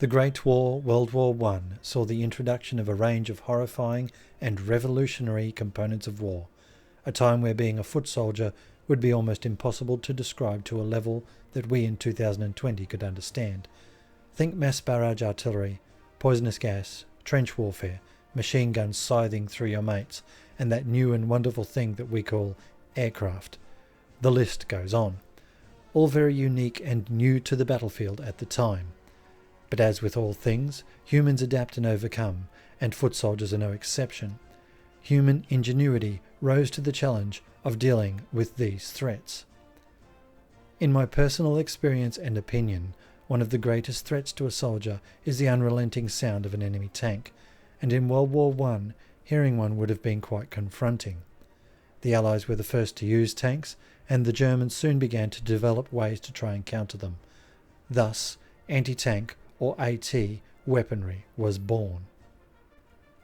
The Great War, World War I, saw the introduction of a range of horrifying and revolutionary components of war, a time where being a foot soldier would be almost impossible to describe to a level that we in 2020 could understand. Think mass barrage artillery, poisonous gas, trench warfare, machine guns scything through your mates, and that new and wonderful thing that we call aircraft. The list goes on. All very unique and new to the battlefield at the time. But as with all things, humans adapt and overcome, and foot soldiers are no exception. Human ingenuity rose to the challenge of dealing with these threats. In my personal experience and opinion, one of the greatest threats to a soldier is the unrelenting sound of an enemy tank, and in World War I, hearing one would have been quite confronting. The Allies were the first to use tanks, and the Germans soon began to develop ways to try and counter them. Thus, anti-tank, or AT, weaponry was born.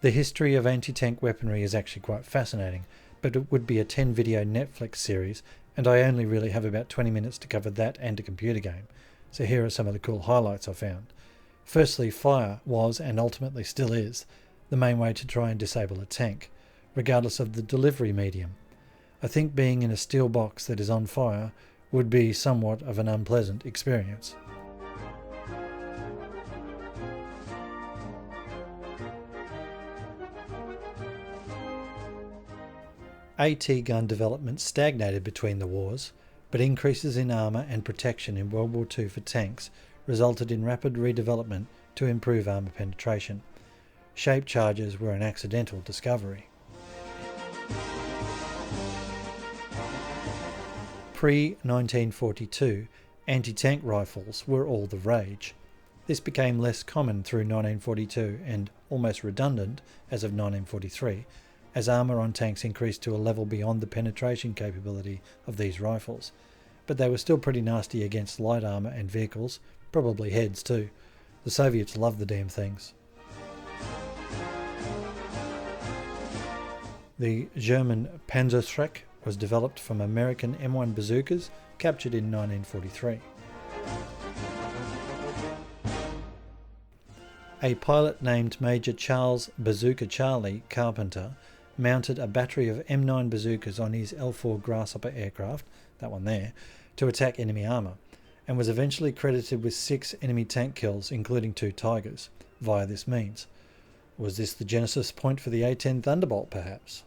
The history of anti-tank weaponry is actually quite fascinating, but it would be a 10-video Netflix series, and I only really have about 20 minutes to cover that and a computer game. So here are some of the cool highlights I found. Firstly, fire was, and ultimately still is, the main way to try and disable a tank, regardless of the delivery medium. I think being in a steel box that is on fire would be somewhat of an unpleasant experience. AT gun development stagnated between the wars, but increases in armour and protection in World War II for tanks resulted in rapid redevelopment to improve armour penetration. Shaped charges were an accidental discovery. Pre-1942, anti-tank rifles were all the rage. This became less common through 1942 and almost redundant as of 1943, as armour on tanks increased to a level beyond the penetration capability of these rifles. But they were still pretty nasty against light armour and vehicles, probably heads too. The Soviets loved the damn things. The German Panzerschreck was developed from American M1 bazookas captured in 1943. A pilot named Major Charles Bazooka Charlie Carpenter mounted a battery of M9 bazookas on his L4 Grasshopper aircraft, that one there, to attack enemy armour, and was eventually credited with 6 enemy tank kills, including 2 Tigers, via this means. Was this the genesis point for the A-10 Thunderbolt, perhaps?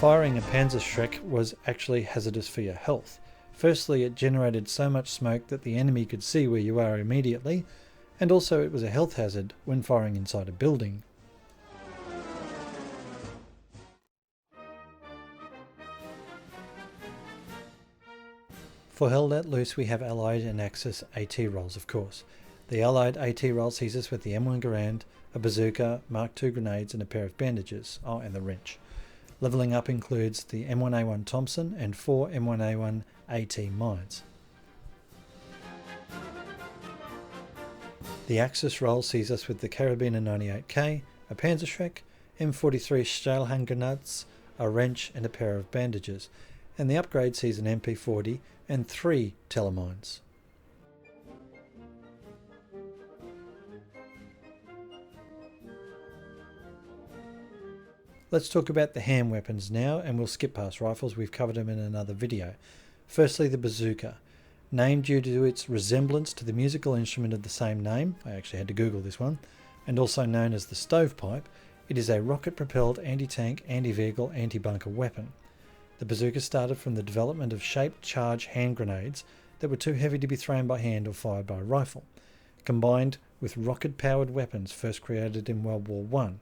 Firing a Panzerschreck was actually hazardous for your health. Firstly, it generated so much smoke that the enemy could see where you are immediately, and also it was a health hazard when firing inside a building. For Hell Let Loose we have Allied and Axis AT rolls, of course. The Allied AT roll sees us with the M1 Garand, a bazooka, Mark II grenades and a pair of bandages, and the wrench. Levelling up includes the M1A1 Thompson and 4 M1A1 AT mines. The Axis roll sees us with the Carabiner 98K, a Panzerschreck, M43 Stahlhandgranaten, a wrench and a pair of bandages, and the upgrade sees an MP40 and 3 telemines. Let's talk about the hand weapons now, and we'll skip past rifles, we've covered them in another video. Firstly, the bazooka. Named due to its resemblance to the musical instrument of the same name, I actually had to Google this one, and also known as the stovepipe, it is a rocket-propelled anti-tank, anti-vehicle, anti-bunker weapon. The bazooka started from the development of shaped charge hand grenades that were too heavy to be thrown by hand or fired by a rifle, combined with rocket-powered weapons first created in World War I,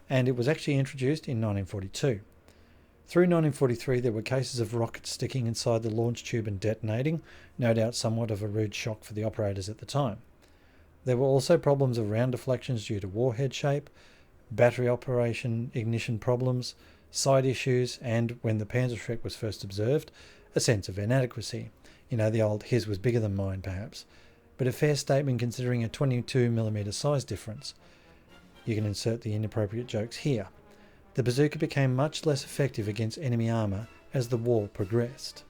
and it was actually introduced in 1942. Through 1943 there were cases of rockets sticking inside the launch tube and detonating, no doubt somewhat of a rude shock for the operators at the time. There were also problems of round deflections due to warhead shape, battery operation, ignition problems, side issues, and, when the Panzerschreck was first observed, a sense of inadequacy. You know, the old his was bigger than mine perhaps, but a fair statement considering a 22mm size difference. You can insert the inappropriate jokes here. The bazooka became much less effective against enemy armour as the war progressed.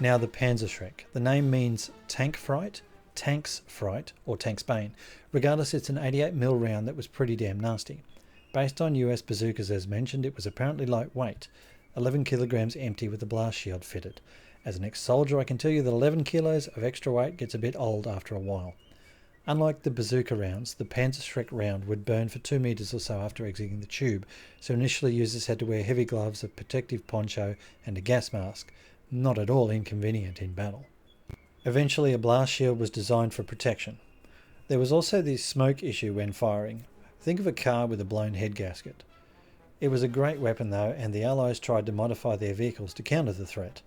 Now the Panzerschreck. The name means tank fright, tank's fright, or tank's bane. Regardless, it's an 88mm round that was pretty damn nasty. Based on US bazookas as mentioned, it was apparently lightweight, 11 kilograms empty with a blast shield fitted. As an ex-soldier, I can tell you that 11 kilos of extra weight gets a bit old after a while. Unlike the bazooka rounds, the Panzerschreck round would burn for 2 meters or so after exiting the tube, so initially users had to wear heavy gloves, a protective poncho and a gas mask. Not at all inconvenient in battle. Eventually a blast shield was designed for protection. There was also the smoke issue when firing. Think of a car with a blown head gasket. It was a great weapon though, and the Allies tried to modify their vehicles to counter the threat.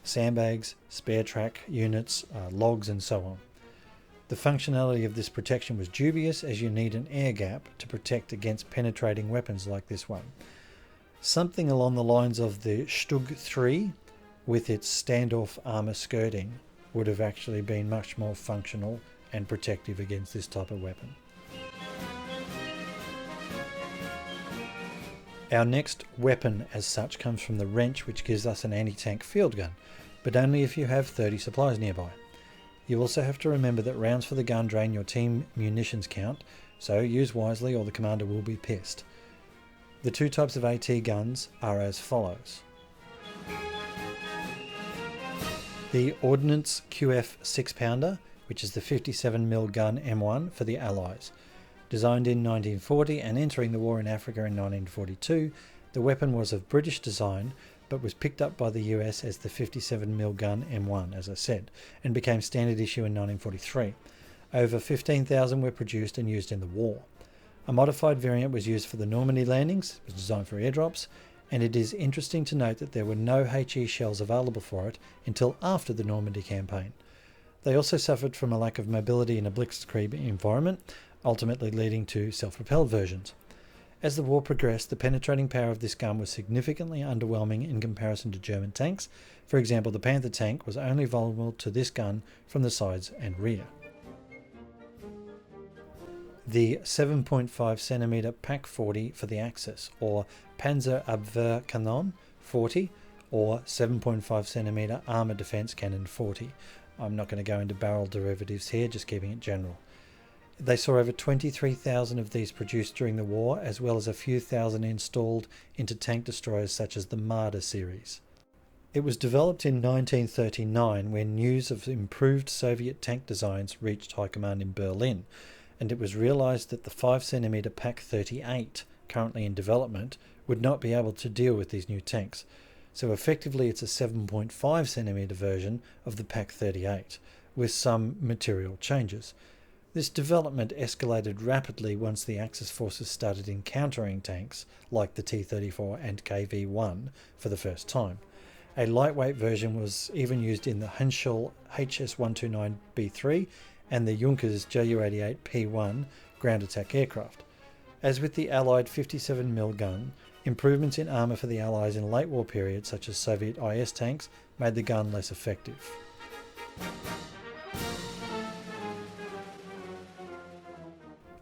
Sandbags, spare track units, logs and so on. The functionality of this protection was dubious, as you need an air gap to protect against penetrating weapons like this one. Something along the lines of the Stug 3 with its standoff armour skirting would have actually been much more functional and protective against this type of weapon. Our next weapon as such comes from the wrench, which gives us an anti-tank field gun, but only if you have 30 supplies nearby. You also have to remember that rounds for the gun drain your team munitions count, so use wisely or the commander will be pissed. The two types of AT guns are as follows. The Ordnance QF 6-pounder, which is the 57mm gun M1 for the Allies. Designed in 1940 and entering the war in Africa in 1942, the weapon was of British design but was picked up by the US as the 57mm gun M1, as I said, and became standard issue in 1943. Over 15,000 were produced and used in the war. A modified variant was used for the Normandy landings, it was designed for airdrops, and it is interesting to note that there were no HE shells available for it until after the Normandy campaign. They also suffered from a lack of mobility in a blitzkrieg environment, ultimately leading to self-propelled versions. As the war progressed, the penetrating power of this gun was significantly underwhelming in comparison to German tanks. For example, the Panther tank was only vulnerable to this gun from the sides and rear. The 7.5cm Pak 40 for the Axis, or Panzerabwehrkanone 40, or 7.5cm Armour Defence Cannon 40. I'm not going to go into barrel derivatives here, just keeping it general. They saw over 23,000 of these produced during the war, as well as a few thousand installed into tank destroyers such as the Marder series. It was developed in 1939 when news of improved Soviet tank designs reached high command in Berlin, and it was realised that the 5cm Pak 38, currently in development, would not be able to deal with these new tanks. So effectively it's a 7.5cm version of the Pak 38, with some material changes. This development escalated rapidly once the Axis forces started encountering tanks like the T-34 and KV-1 for the first time. A lightweight version was even used in the Henschel HS-129B3 and the Junkers Ju-88P1 ground attack aircraft. As with the Allied 57mm gun, improvements in armour for the Allies in late war periods such as Soviet IS tanks made the gun less effective.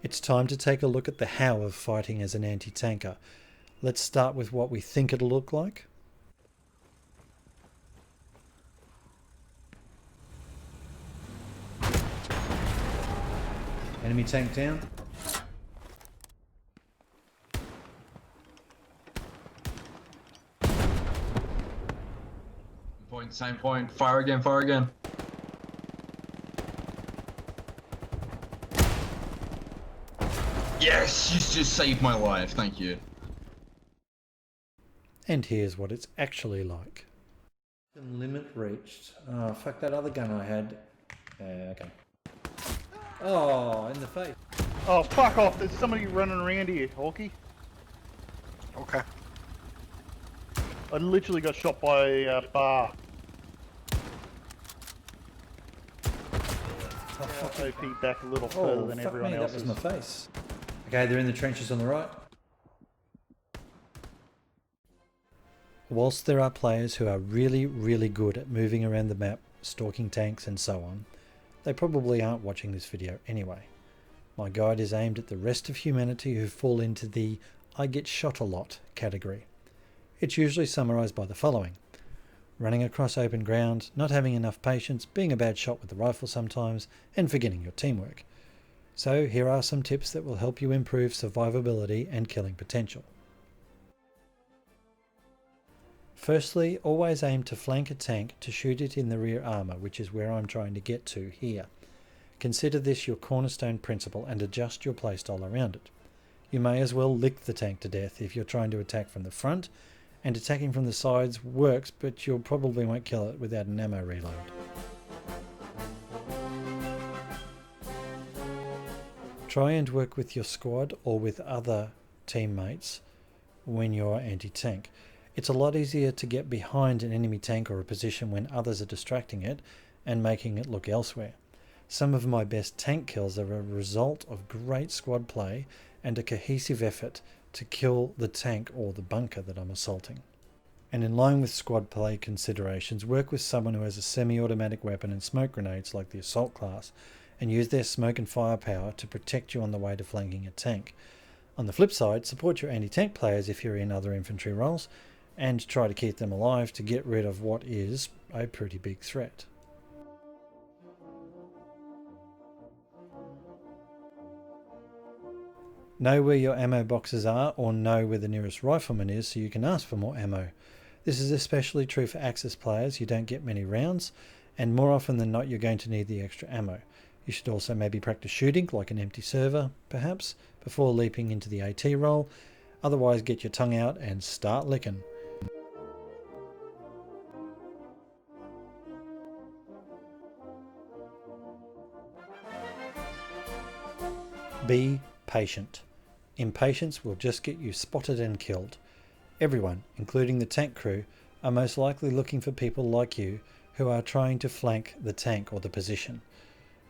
It's time to take a look at the how of fighting as an anti-tanker. Let's start with what we think it'll look like. Enemy tank down. Point, same point. Fire again, fire again. Yes, you just saved my life, thank you. And here's what it's actually like. Limit reached. Oh, fuck that other gun I had. Okay. Oh, in the face. Oh, fuck off. There's somebody running around here, Hawkey. Okay. I literally got shot by a bar. OP back a little further than everyone else. That was my face. Okay, they're in the trenches on the right. Whilst there are players who are really good at moving around the map, stalking tanks and so on, they probably aren't watching this video anyway. My guide is aimed at the rest of humanity who fall into the I get shot a lot category. It's usually summarised by the following. running across open ground, not having enough patience, being a bad shot with the rifle sometimes, and forgetting your teamwork. So here are some tips that will help you improve survivability and killing potential. Firstly, always aim to flank a tank to shoot it in the rear armour, which is where I'm trying to get to here. Consider this your cornerstone principle and adjust your playstyle around it. You may as well lick the tank to death if you're trying to attack from the front, and attacking from the sides works, but you probably won't kill it without an ammo reload. Try and work with your squad or with other teammates when you're anti-tank. It's a lot easier to get behind an enemy tank or a position when others are distracting it and making it look elsewhere. Some of my best tank kills are a result of great squad play and a cohesive effort to kill the tank or the bunker that I'm assaulting. And in line with squad play considerations, work with someone who has a semi-automatic weapon and smoke grenades like the assault class, and use their smoke and firepower to protect you on the way to flanking a tank. On the flip side, support your anti-tank players if you're in other infantry roles, and try to keep them alive to get rid of what is a pretty big threat. Know where your ammo boxes are, or know where the nearest rifleman is so you can ask for more ammo. This is especially true for Axis players. You don't get many rounds, and more often than not you're going to need the extra ammo. You should also maybe practice shooting, like an empty server perhaps, before leaping into the AT role. Otherwise get your tongue out and start licking. Be patient. Impatience will just get you spotted and killed. Everyone, including the tank crew, are most likely looking for people like you who are trying to flank the tank or the position.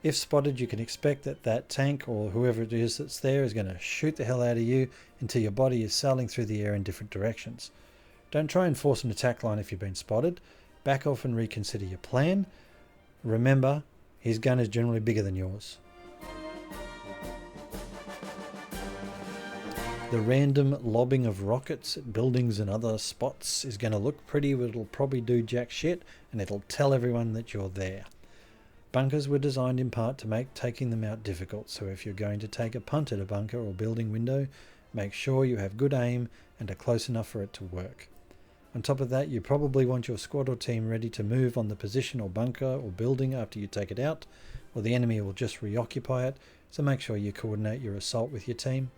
If spotted, you can expect that that tank or whoever it is that's there is going to shoot the hell out of you until your body is sailing through the air in different directions. Don't try and force an attack line if you've been spotted. Back off and reconsider your plan. Remember, his gun is generally bigger than yours. The random lobbing of rockets at buildings and other spots is going to look pretty, but it'll probably do jack shit, and it'll tell everyone that you're there. Bunkers were designed in part to make taking them out difficult, so if you're going to take a punt at a bunker or building window, make sure you have good aim and are close enough for it to work. On top of that, you probably want your squad or team ready to move on the position or bunker or building after you take it out, or the enemy will just reoccupy it, so make sure you coordinate your assault with your team.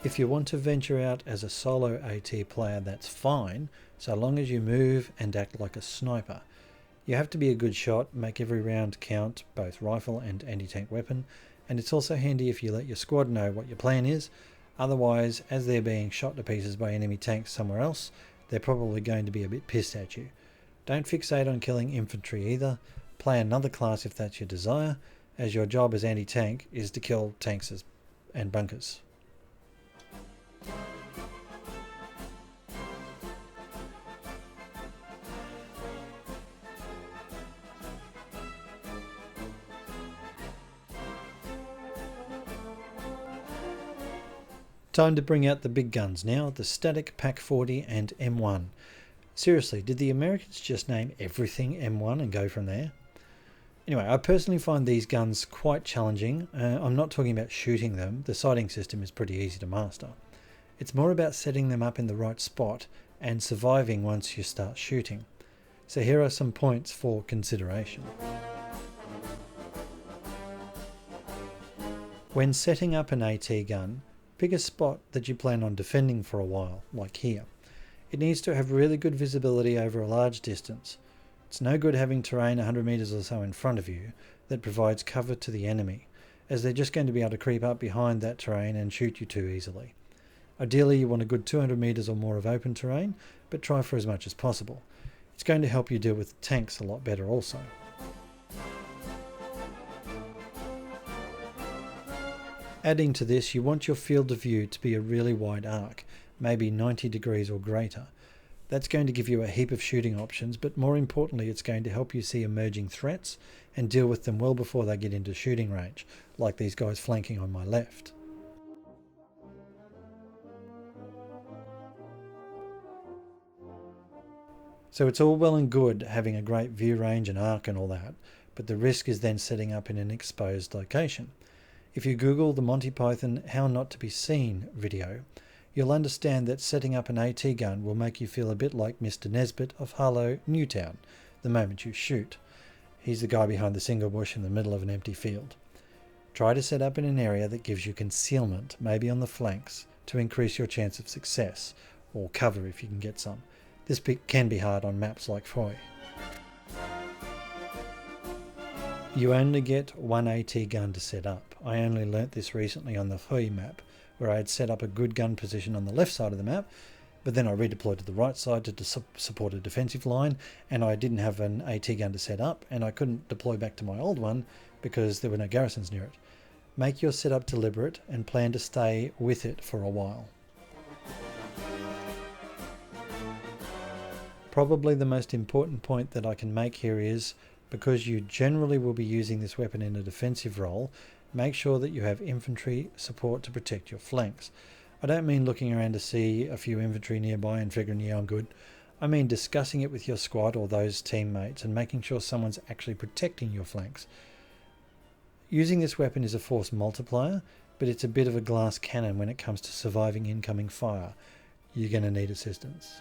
If you want to venture out as a solo AT player, that's fine, so long as you move and act like a sniper. You have to be a good shot, make every round count, both rifle and anti-tank weapon, and it's also handy if you let your squad know what your plan is. Otherwise, as they're being shot to pieces by enemy tanks somewhere else, they're probably going to be a bit pissed at you. Don't fixate on killing infantry either. Play another class if that's your desire, as your job as anti-tank is to kill tanks and bunkers. Time to bring out the big guns now, the static PaK-40 and M1. Seriously, did the Americans just name everything M1 and go from there? Anyway, I personally find these guns quite challenging. I'm not talking about shooting them, the sighting system is pretty easy to master. It's more about setting them up in the right spot and surviving once you start shooting. So here are some points for consideration. When setting up an AT gun, pick a spot that you plan on defending for a while, like here. It needs to have really good visibility over a large distance. It's no good having terrain 100 meters or so in front of you that provides cover to the enemy, as they're just going to be able to creep up behind that terrain and shoot you too easily. Ideally, you want a good 200 meters or more of open terrain, but try for as much as possible. It's going to help you deal with tanks a lot better also. Adding to this, you want your field of view to be a really wide arc, maybe 90 degrees or greater. That's going to give you a heap of shooting options, but more importantly, it's going to help you see emerging threats and deal with them well before they get into shooting range, like these guys flanking on my left. So it's all well and good having a great view range and arc and all that, but the risk is then setting up in an exposed location. If you Google the Monty Python How Not to Be Seen video, you'll understand that setting up an AT gun will make you feel a bit like Mr. Nesbitt of Harlow, Newtown, the moment you shoot. He's the guy behind the single bush in the middle of an empty field. Try to set up in an area that gives you concealment, maybe on the flanks, to increase your chance of success, or cover if you can get some. This can be hard on maps like Foy. You only get one AT gun to set up. I only learnt this recently on the Foy map, where I had set up a good gun position on the left side of the map, but then I redeployed to the right side to support a defensive line, and I didn't have an AT gun to set up, and I couldn't deploy back to my old one because there were no garrisons near it. Make your setup deliberate and plan to stay with it for a while. Probably the most important point that I can make here is, because you generally will be using this weapon in a defensive role, make sure that you have infantry support to protect your flanks. I don't mean looking around to see a few infantry nearby and figuring, yeah, I'm good. I mean discussing it with your squad or those teammates and making sure someone's actually protecting your flanks. Using this weapon is a force multiplier, but it's a bit of a glass cannon when it comes to surviving incoming fire. You're going to need assistance.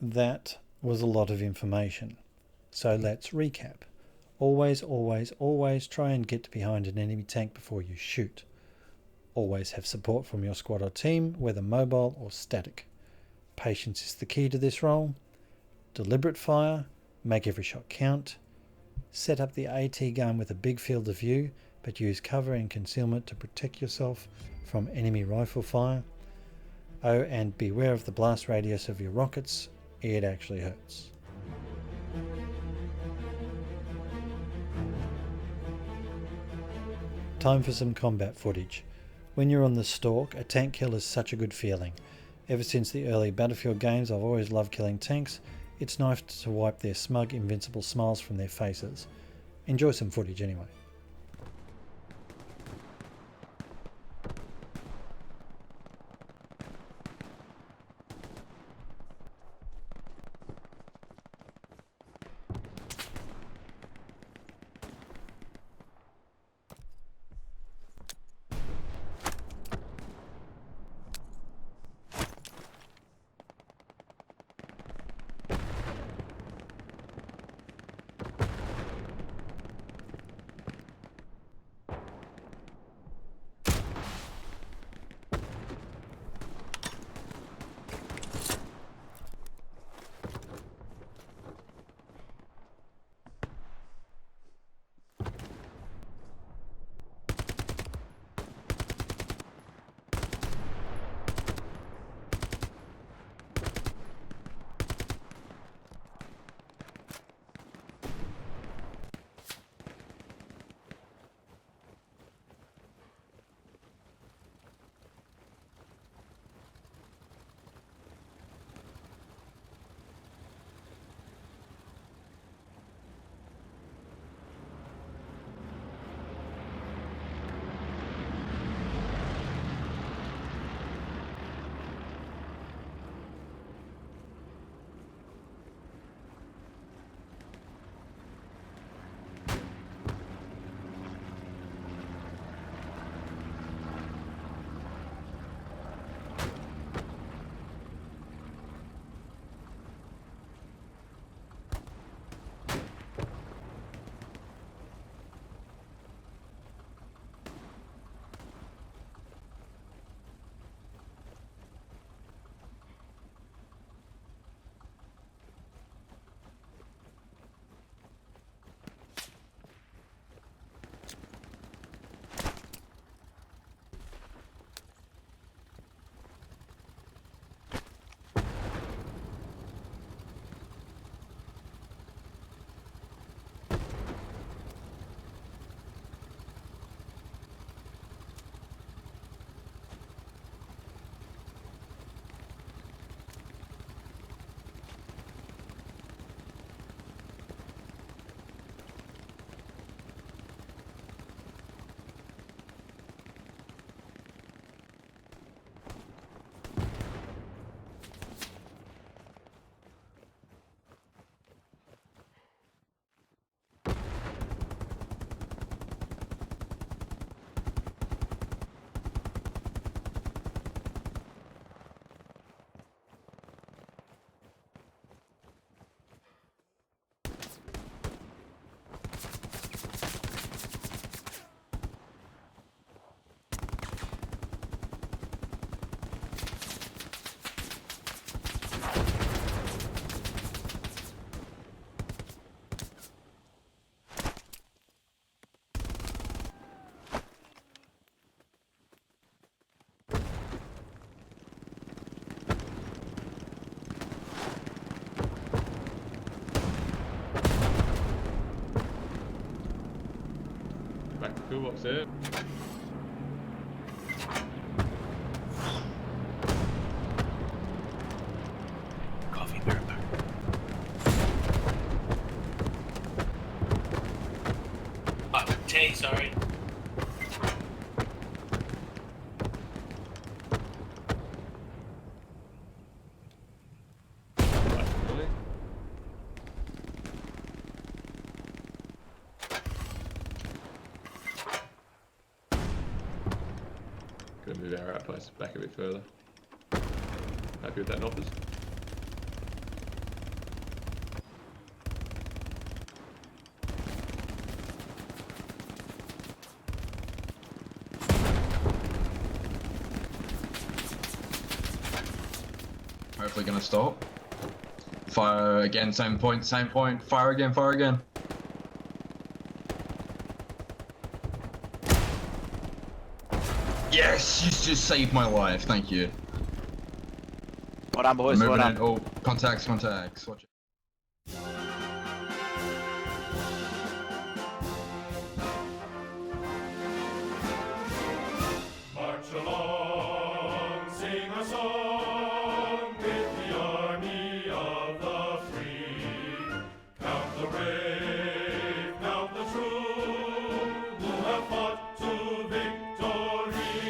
That was a lot of information. So let's recap. Always, always, always try and get behind an enemy tank before you shoot. Always have support from your squad or team, whether mobile or static. Patience is the key to this role. Deliberate fire, make every shot count. Set up the AT gun with a big field of view, but use cover and concealment to protect yourself from enemy rifle fire. Oh, and beware of the blast radius of your rockets. It actually hurts. Time for some combat footage. When you're on the stalk, a tank kill is such a good feeling. Ever since the early Battlefield games, I've always loved killing tanks. It's nice to wipe their smug, invincible smiles from their faces. Enjoy some footage anyway. Tactical, what's it? Coffee, bear back. Tay, sorry. Really? Gonna move our outpost back a bit further. Happy with that, Noppers? Hopefully gonna stop. Fire again, same point, same point. Fire again, fire again. Yes, you just saved my life, thank you. Well done, boys. Well Moving done. in. Oh, contacts, contacts. Watch it. March along, sing a song with the army of the free. Count the brave, count the true, who have fought to victory.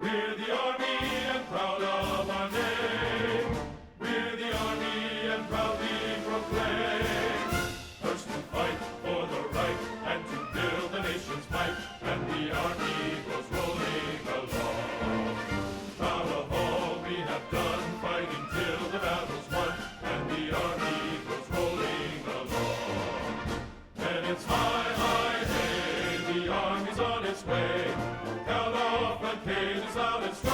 We're the army and proud of our name. We're the army and proudly proclaim. First to fight for the right and to build the nation's might. And the army goes rolling along. Proud of all we have done, fighting till the battle's won. And the army goes rolling along. And it's high, high, hey, the army's on its way. Count off and cage is loud and strong.